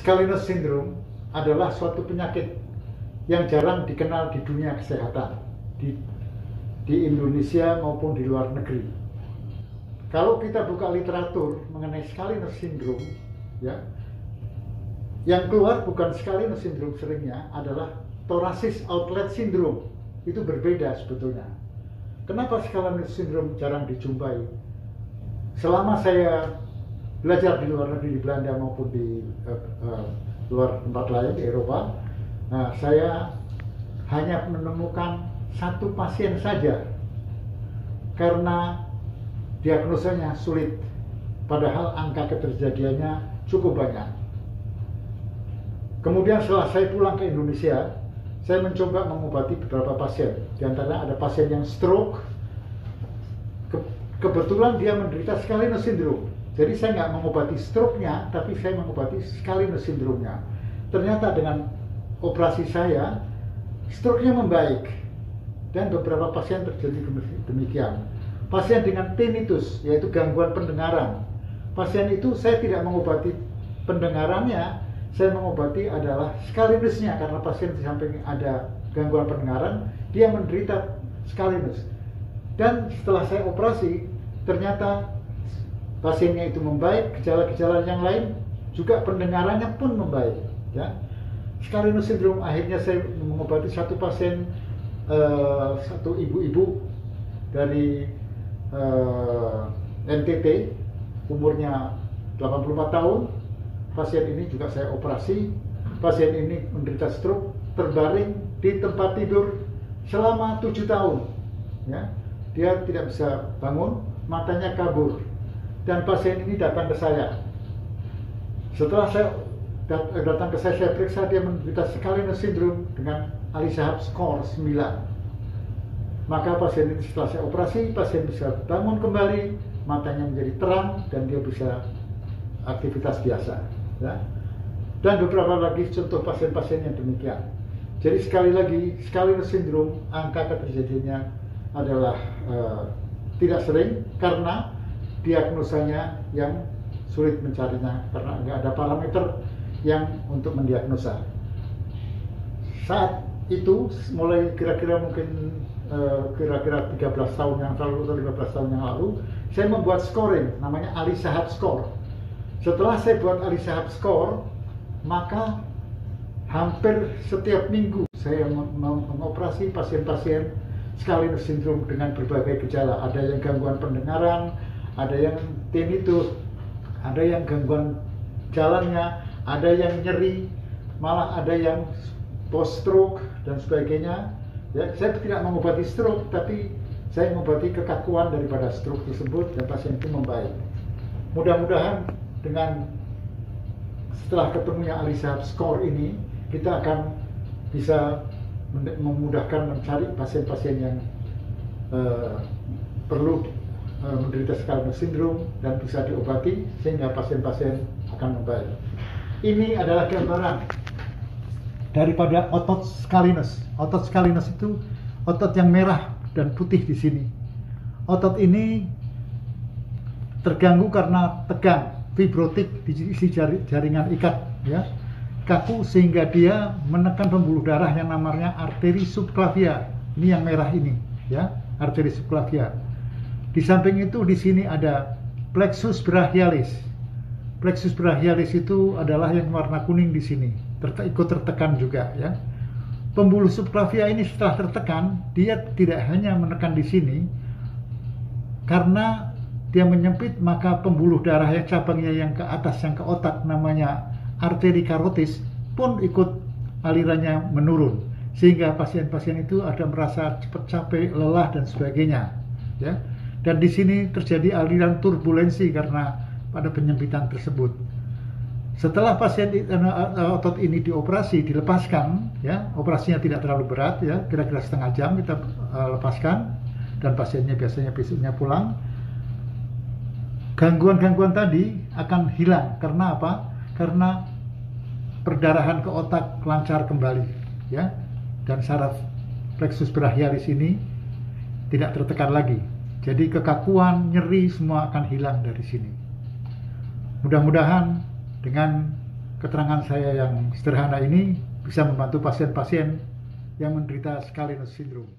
Scalinosis syndrome adalah suatu penyakit yang jarang dikenal di dunia kesehatan di Indonesia maupun di luar negeri. Kalau kita buka literatur mengenai Scalinosis syndrome, ya, yang keluar bukan Scalinosis syndrome, seringnya adalah thoracic outlet syndrome. Itu berbeda sebetulnya. Kenapa Scalinosis syndrome jarang dijumpai? Selama saya belajar di luar negeri, di Belanda maupun di luar tempat lain di Eropa, saya hanya menemukan satu pasien saja karena diagnosanya sulit, padahal angka keterjadiannya cukup banyak. Kemudian setelah saya pulang ke Indonesia, saya mencoba mengobati beberapa pasien. Di antara ada pasien yang stroke. Kebetulan dia menderita Scalinosis syndrome. Jadi saya nggak mengobati stroke-nya, tapi saya mengobati Scalinosis syndrome-nya. Ternyata dengan operasi saya, stroke-nya membaik. Dan beberapa pasien terjadi demikian. Pasien dengan tinnitus, yaitu gangguan pendengaran. Pasien itu saya tidak mengobati pendengarannya, saya mengobati adalah Scalinosis-nya, karena pasien di samping ada gangguan pendengaran, dia menderita Scalinosis. Dan setelah saya operasi, ternyata pasiennya itu membaik, gejala-gejala yang lain juga pendengarannya pun membaik. Ya. Scalinosis syndrome, akhirnya saya mengobati satu pasien, satu ibu-ibu dari NTT, umurnya 84 tahun. Pasien ini juga saya operasi. Pasien ini menderita stroke, terbaring di tempat tidur selama 7 tahun. Ya. Dia tidak bisa bangun, matanya kabur. Dan pasien ini datang ke saya. Setelah saya datang ke saya periksa, dia menderita Scalinosis syndrome dengan Ali-Shahab skor 9. Maka pasien ini setelah saya operasi, pasien bisa bangun kembali, matanya menjadi terang, dan dia bisa aktivitas biasa. Ya. Dan beberapa lagi contoh pasien-pasien yang demikian. Jadi sekali lagi, Scalinosis syndrome, angka keterjadiannya adalah tidak sering karena diagnosanya yang sulit mencarinya, karena nggak ada parameter yang untuk mendiagnosa. Saat itu mulai kira-kira mungkin kira-kira 13 tahun yang lalu atau 15 tahun yang lalu, saya membuat scoring namanya Ali-Shahab score. Setelah saya buat Ali-Shahab score, maka hampir setiap minggu saya mengoperasi pasien-pasien Scalinosis syndrome dengan berbagai gejala. Ada yang gangguan pendengaran, ada yang tinnitus, ada yang gangguan jalannya, ada yang nyeri, malah ada yang post stroke dan sebagainya. Ya, saya tidak mengobati stroke, tapi saya mengobati kekakuan daripada stroke tersebut, dan pasien itu membaik. Mudah-mudahan dengan setelah ketemunya Ali-Shahab score ini, kita akan bisa memudahkan mencari pasien-pasien yang perlu menderita Scalinosis syndrome dan bisa diobati sehingga pasien-pasien akan membaik. Ini adalah gambaran daripada otot Scalinosis. Otot Scalinosis itu otot yang merah dan putih di sini. Otot ini terganggu karena tegang, fibrotik di isi jaringan ikat, ya, kaku, sehingga dia menekan pembuluh darah yang namanya arteri subclavia. Ini yang merah ini, ya, arteri subclavia. Di samping itu di sini ada plexus brachialis. Plexus brachialis itu adalah yang warna kuning di sini, ikut tertekan juga, ya. Pembuluh subclavia ini setelah tertekan, dia tidak hanya menekan di sini, karena dia menyempit, maka pembuluh darah yang cabangnya yang ke atas, yang ke otak, namanya arteri karotis pun ikut alirannya menurun, sehingga pasien-pasien itu ada merasa cepat capek, lelah dan sebagainya, ya. Dan di sini terjadi aliran turbulensi karena pada penyempitan tersebut. Setelah pasien otot ini dioperasi, dilepaskan, ya, operasinya tidak terlalu berat, ya, kira-kira setengah jam kita lepaskan, dan pasiennya biasanya besoknya pulang. Gangguan-gangguan tadi akan hilang. Karena apa? Karena perdarahan ke otak lancar kembali, ya, dan saraf plexus brachialis ini tidak tertekan lagi. Jadi kekakuan, nyeri semua akan hilang dari sini. Mudah-mudahan dengan keterangan saya yang sederhana ini bisa membantu pasien-pasien yang menderita Scalinosis syndrome.